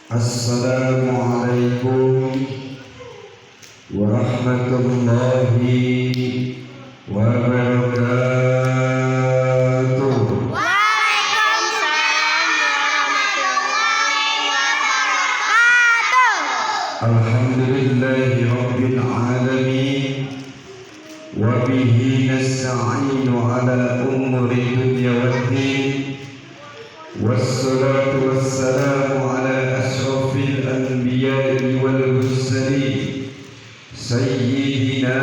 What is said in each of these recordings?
Assalamualaikum warahmatullahi wabarakatuh. Alhamdulillahi rabbil alamin wa bihi nasta'inu ala umuri dunya waddin wassalatu wassalamu ala ashrafil anbiya'i wal mursalin sayyidina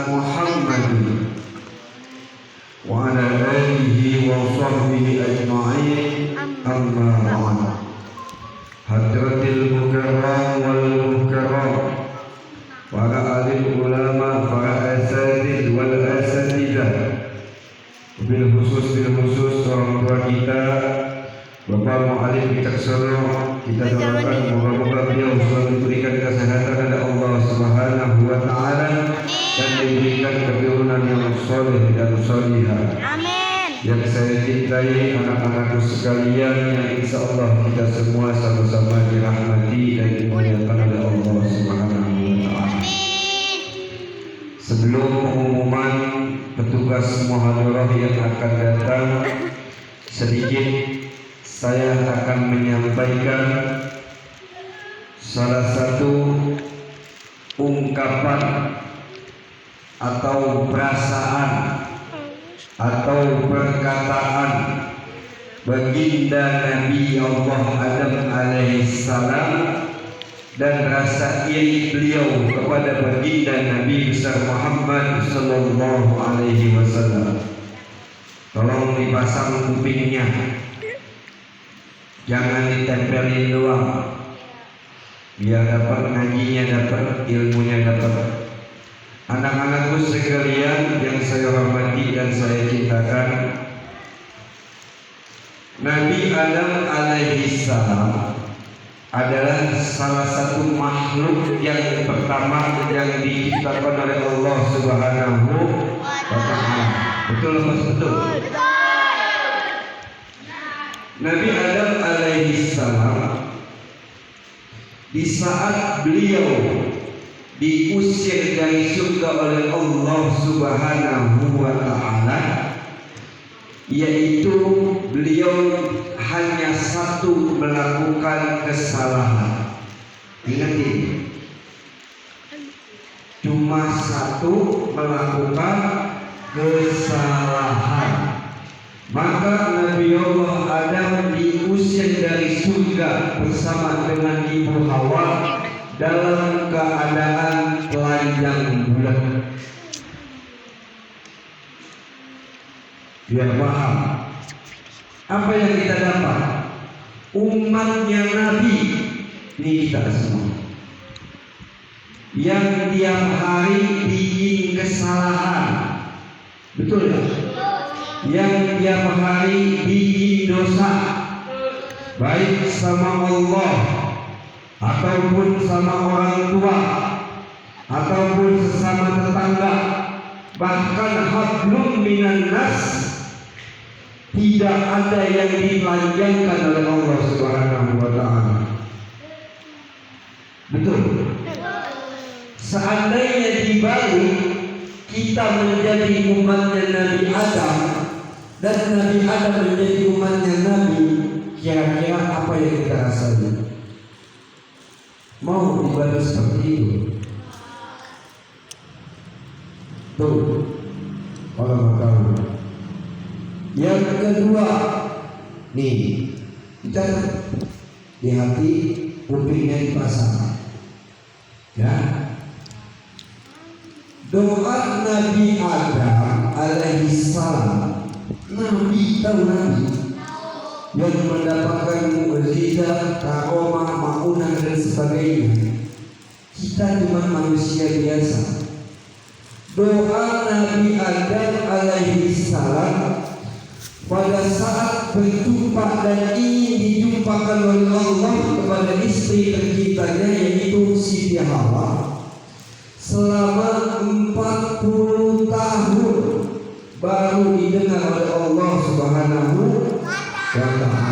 Muhammadin wa ala alihi wa sahbihi ajma'in, amma ba'd. Hadratil mukarram wal mukarram, para alim ulama, para asatidz wal asatidzah, bil khusus orang tua kita, Bapak Mu'alim Bijaksana, kita doakan moga-moga beliau selalu diberikan kesehatan oleh Allah Subhanahu wa taala dan diberikan keturunan yang saleh dan salihah. Amin. Yang saya cintai anak-anakku sekalian, yang insya Allah kita semua sama-sama dirahmati dan dimuliakan oleh Allah Subhanahu wa taala. Sebelum pengumuman petugas muhadarah yang akan datang, sedikit saya akan menyampaikan salah satu ungkapan atau perasaan atau perkataan baginda Nabi Allah Adam alaihissalam dan rasa iri beliau kepada baginda Nabi besar Muhammad sallallahu alaihi wasallam. Tolong dipasang kupingnya, jangan ditempelin doang, biar dapat ngajinya, dapat ilmunya, dapat. Anak-anakku sekalian yang saya hormati dan saya cintakan, Nabi Adam alaihissalam adalah salah satu makhluk yang pertama yang diciptakan oleh Allah Subhanahu wa taala. Betul mas? Betul. Nabi Adam alaihissalam di saat beliau diusir dari surga oleh Allah Subhanahu wa taala, yaitu beliau hanya satu melakukan kesalahan. Ingat ini, cuma satu melakukan kesalahan. Maka Nabi Allah Adam diusir dari surga bersama dengan ibu Hawa dalam keadaan telanjang bulat. Biar paham apa yang kita dapat, umatnya Nabi ini kita semua yang tiap hari bikin kesalahan, betul ya? Yang tiap hari bikin dosa, baik sama Allah ataupun sama orang tua ataupun sesama tetangga, bahkan hablum minan nas, tidak ada yang ditelanjangkan oleh Allah Subhanahu wa taala. Betul. Seandainya dibalik kita menjadi umatnya Nabi Adam dan Nabi Adam menjadi umatnya Nabi, kira-kira apa yang kita rasakan? Mau dibalas seperti itu? Tuh, kalau tahu. Yang kedua, nih, kita di hati kupingnya dipasang. Ya. Doa Nabi Adam alaihissalam, Nabi tahu Nabi yang mendapatkan mukjizat, karomah, maunah dan sebagainya. Kita cuma manusia biasa. Doa Nabi Adam alaihissalam pada saat berjumpa dan ingin dijumpakan oleh Allah kepada istri tercintanya, yaitu Siti Hawa, selama 40 tahun baru selalu didengar oleh Allah Subhanahu wa Ta'ala.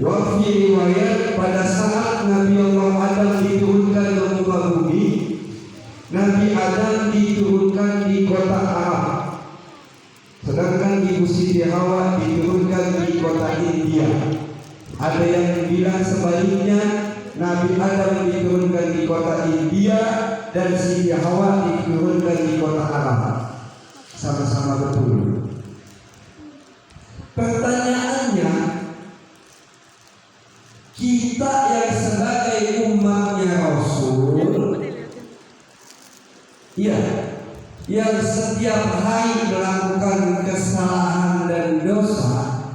Wa fi riwayat, pada saat Nabi Allah Adam diturunkan ke muka bumi, Nabi Adam diturunkan di kota Arab, sedangkan Ibu Siti Hawa diturunkan di kota India. Ada yang bilang sebaliknya, Nabi Adam diturunkan di kota India dan Siti Hawa diturunkan di kota Arab. Sama-sama betul. Pertanyaannya, kita yang sebagai umatnya Rasul, ya, yang setiap hari melakukan kesalahan dan dosa,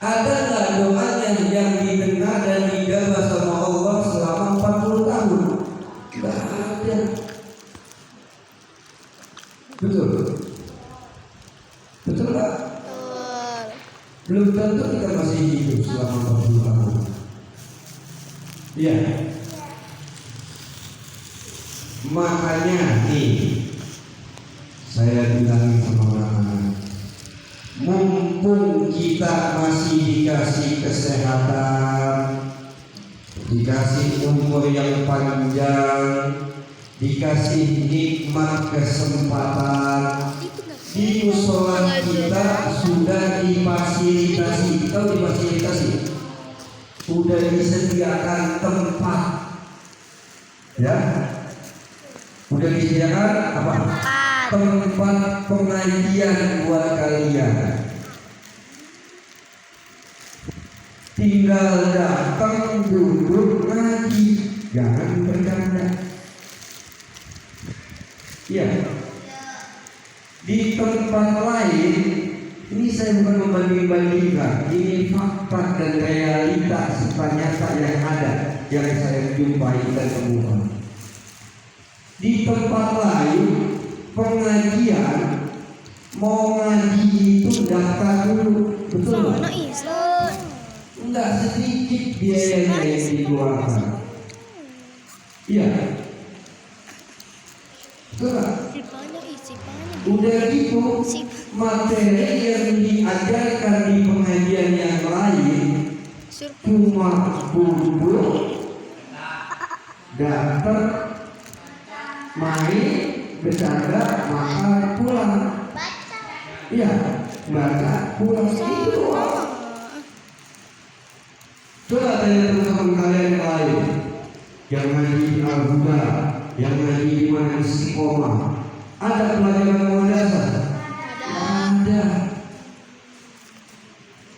ada nggak doanya yang didengar dan dijawab sama Allah selama 40 tahun? Nggak ada. Betul? Betul nggak? Belum tentu kita masih hidup selama 40 tahun. Iya. Makanya nih, saya bilang sama anak-anak, mumpung kita masih dikasih kesehatan, dikasih umur yang panjang, dikasih nikmat kesempatan, di musola kita sudah difasilitasi. Tahu difasilitasi? Sudah disediakan tempat, ya. Sudah disediakan apa? Tempat pengajian buat kalian. Tinggal datang, duduk, ngaji, jangan bercanda. Ya. Di tempat lain, ini saya bukan membanding-bandingkan, ini fakta dan realita serta nyata yang ada, yang saya jumpai dan temukan. Di tempat lain, pengajian mau ngaji itu daftar dulu, betul? Enggak sedikit biayanya yang dikeluarkan. Iya. Betul. Udah gitu, materi yang diajarkan di pengajian yang lain cuma duduk, datang, main, bercanda, makan, pulang. Iya, baca, pulang, itu doang. Coba tanya teman-teman kalian yang lain, yang ngaji di Al-Huda, yang ngaji di mana Istiqomah. Ada pelajaran muhadasah? Ada.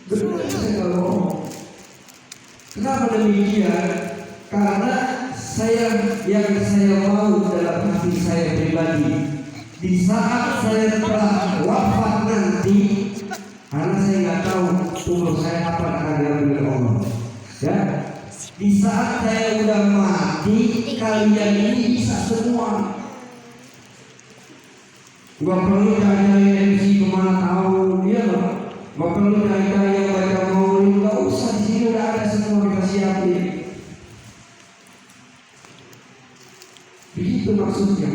Betul saya kalau. Kenapa demikian? Karena yang saya mau dalam hati saya pribadi, di saat saya telah wafat nanti, karena saya nggak tahu umur saya apa akan diambil Allah. Ya, di saat saya udah mati, kalian ini bisa semua. Gak perlu cari MC kemana tahu, iya loh. Gak perlu cari yang baca maulid, gak usah, di sini udah ada semua kita siapin. Begitu maksudnya.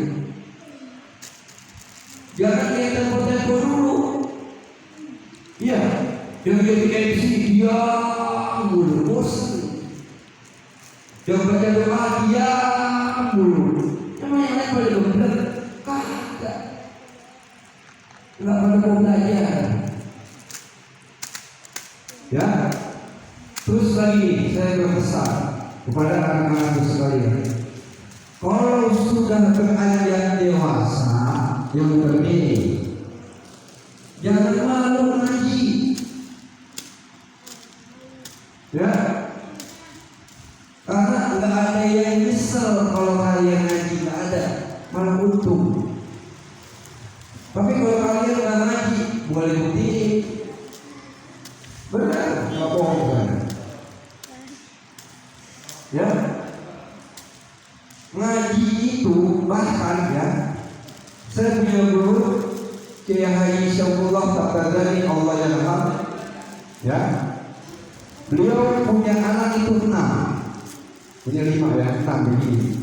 Jangan lihat tempo-tempo dulu. Iya, yang jadi MC diam dulu, bosan. Yang baca doa diam dulu. Emang yang lain pada bener? Kagak. Nggak pada mau belajar, ya. Terus lagi saya berpesan kepada anak-anak sekalian, kalau sudah beranjak dewasa yang penting jangan malu ngaji, ya. Karena nggak ada yang nyesel kalau kalian ngaji, nggak ada, malah untung. Tapi kalau kalian nggak ngaji, boleh buktiin. Benar, nggak bohong kan? Ya, ngaji itu bahkan ya, saya punya guru Kiai Haji Syamullah Tabtazani, Allah yarham, ya. Beliau punya anak itu 6, punya 5 ya, 6 begini.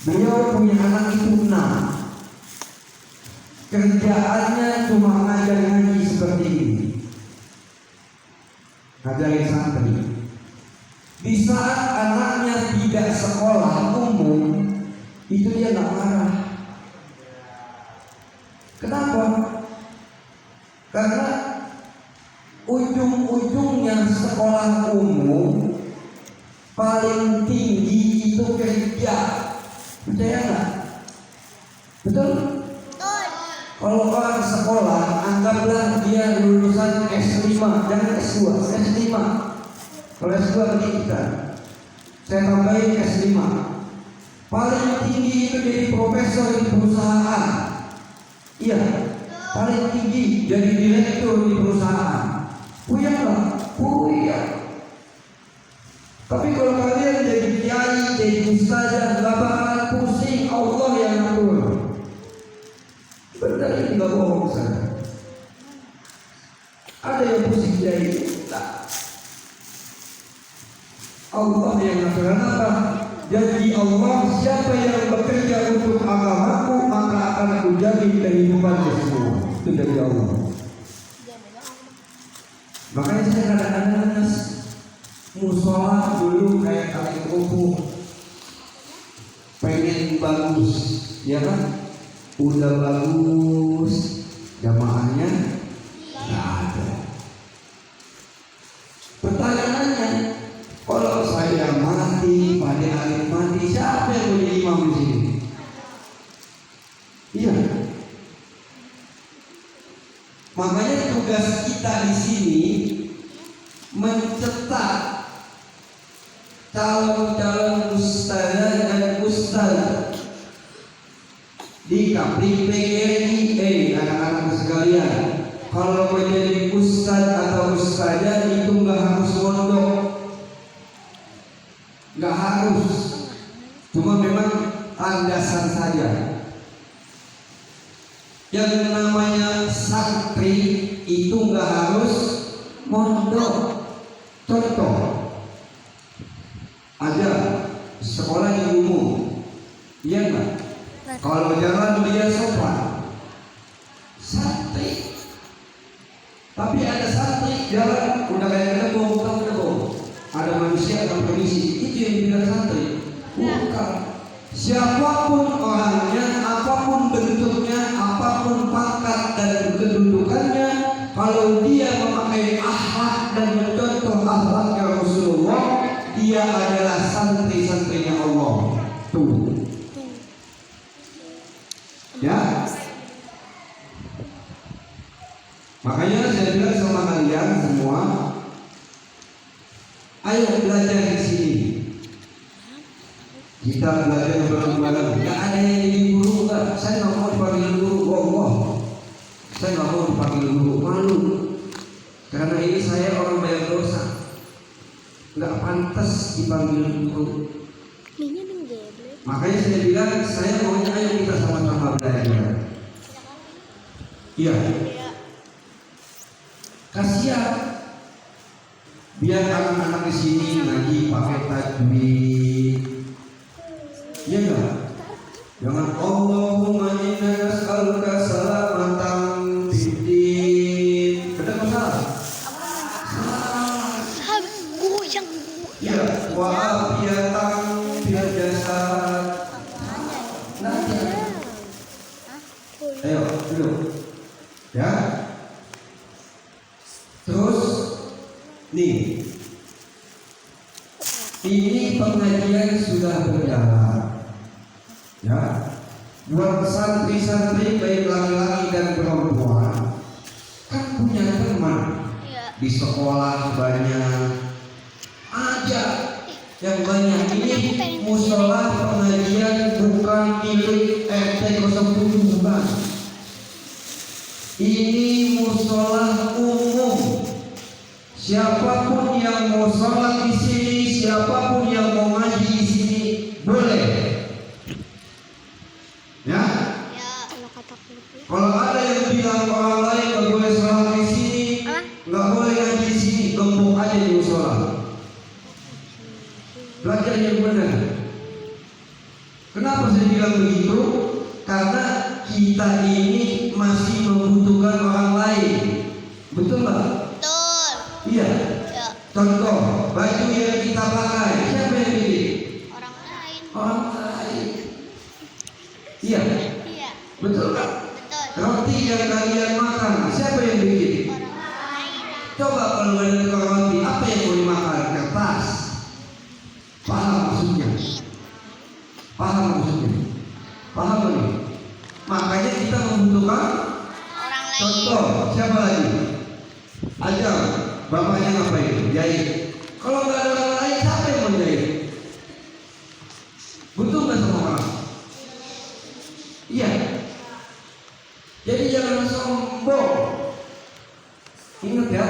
Beliau punya anak itu 6. kerjaannya cuma ngajar ngaji seperti ini, ngajarin santri. Di saat anaknya tidak sekolah umum, itu dia nggak marah. Kenapa? Karena ujung-ujungnya sekolah umum paling tinggi itu kerja. Percaya nggak? Betul? Kalau orang sekolah, anggaplah dia lulusan S5, jangan S2, S5. Kalau S2 berarti kita, saya tambahin S5. Paling tinggi itu jadi profesor di perusahaan. Iya, paling tinggi jadi direktur di perusahaan. Punya nggak? Punya. Tapi kalau kalian jadi kiai, jadi ustazah, nggak bakalan pusing, Allah yang ngatur. Benar ini nggak bohong saya. Ada yang pusing kiai? Tak. Allah yang ngatur. Kenapa? Janji Allah, siapa yang bekerja untuk agamaku maka akan aku jamin kehidupannya semua. Itu dari Allah. Makanya saya kadang-kadang musola dulu kayak kali kerupuk, pengen bagus, ya kan? Udah bagus, jamaahnya nggak ada. Pertanyaannya, kalau saya mati, pada hari mati, siapa yang menjadi imam di sini? Iya. Makanya tugas kita di sini mencetak calon-calon ustazah dan ustaz di Kapling PGRI. Anak-anak sekalian, kalau menjadi ustaz atau ustazah itu nggak harus mondok, nggak harus, cuma memang landasan saja. Yang namanya santri itu nggak harus mondok. Contoh ada sekolah yang umum, iya nggak? Kalau jalan dia sopan, santri. Tapi ada santri jalan udah kayak gedebong, ada manusia yang permisi, itu yang bilang santri. Bukan. Siapapun orangnya, apapun bentuknya, apapun pangkat dan kedudukannya, kalau dia memakai akhlak dan mencontoh akhlaknya Rasulullah, dia adalah santri-santrinya Allah. Tuh. Ya. Makanya saya bilang sama kalian semua, ayo belajar di sini. Kita belajar bareng-bareng. Gak ada yang jadi guru, enggak. Saya nggak mau dipanggil guru, Allah. Saya nggak mau dipanggil guru, malu. Karena ini saya orang banyak dosa, nggak pantas dipanggil guru. Makanya saya bilang, saya maunya ayo kita sama-sama belajar. Iya. Kasihan. Biar anak-anak di sini ngaji pakai tajwid. Iya enggak? Jangan Allahumma inna nas'aluka salamatan fid din. Ada masalah? Ya, wa afiyatan fil jasad. Ayo, duduk. Ya. Terus nih. Ini pengajian sudah berjalan. Ya, buat santri-santri baik laki-laki dan perempuan kan punya teman di sekolah banyak, aja yang banyak. Ini musola pengajian bukan milik RT 07, bukan. Ini musola umum. Siapapun yang mau sholat di sini, siapapun yang mau ngaji di sini boleh. Ya. Kalau ada yang bilang orang lain nggak boleh sholat di sini, nggak boleh ngaji di sini, gembok aja di musola. Belajar yang benar. Kenapa saya bilang begitu? Karena kita ini membutuhkan orang lain. Betul nggak? Betul. Iya. Ya. Contoh, baju yang kita pakai, siapa yang bikin? Orang lain. Orang lain. Iya. Iya. Betul nggak? Betul. Roti yang kalian makan, siapa yang bikin? Orang lain. Coba kalau ada tukang roti, apa yang mau dimakan? Kertas. Paham maksudnya? Paham maksudnya? Paham ini? Makanya kita membutuhkan Orang lain. contoh. Siapa lagi? Ajar. Bapaknya ngapain? Jahit. Kalau nggak ada orang lain, siapa yang mau jahit? Butuh nggak sama orang? Iya. Jadi jangan sombong. Ingat ya.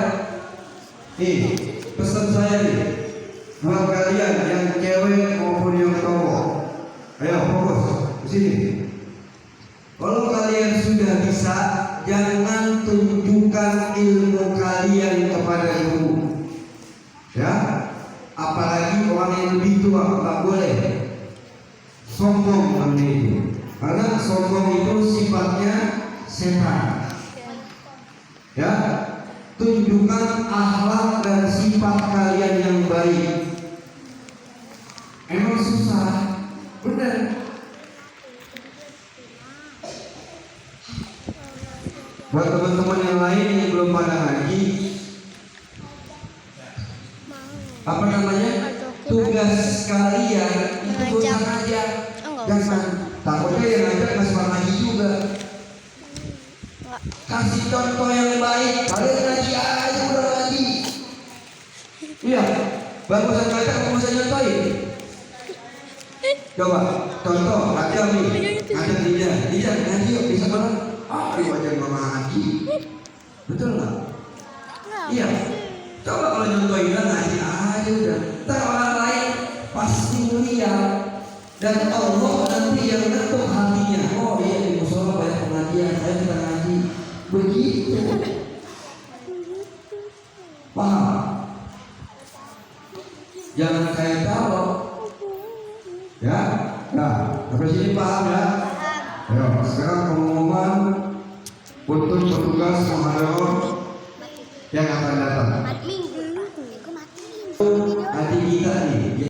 Nih, pesan saya nih buat kalian yang cewek maupun yang cowok. Ayo fokus ke sini. Kalau kalian sudah bisa, jangan tunjukkan ilmu kalian kepada ibu. Ya, apalagi orang yang lebih tua, nggak boleh sombong seperti itu. Karena sombong itu sifatnya setan. Ya, tunjukkan akhlak dan sifat kalian yang baik. Emang susah, benar. Buat teman-teman yang lain yang belum pada ngaji, apa namanya? Tugas kalian itu bosan aja. Jangan takutnya yang ngajak nggak suka ngaji juga. Kasih contoh yang baik. Kalian ngaji aja udah ngaji. Iya, bagusan ngajak kamu bisa nyontohin. Coba contoh ngajak nih, ngajak dia ngaji yuk bisa banget. Ayo aja mama ngaji. Betul nggak? Iya. Coba kalau nyontohin ngaji aja udah. Ntar orang lain pasti mulia dan Allah nanti yang ngetuk hatinya. Oh iya di musola banyak pengajian, saya kita ngaji. Begitu. Paham? Jangan kayak kalau. Ya, nah, sampai sini paham ya? Ayo, sekarang pengumuman untuk petugas Ramadan yang akan datang. Minggu. Hati kita nih.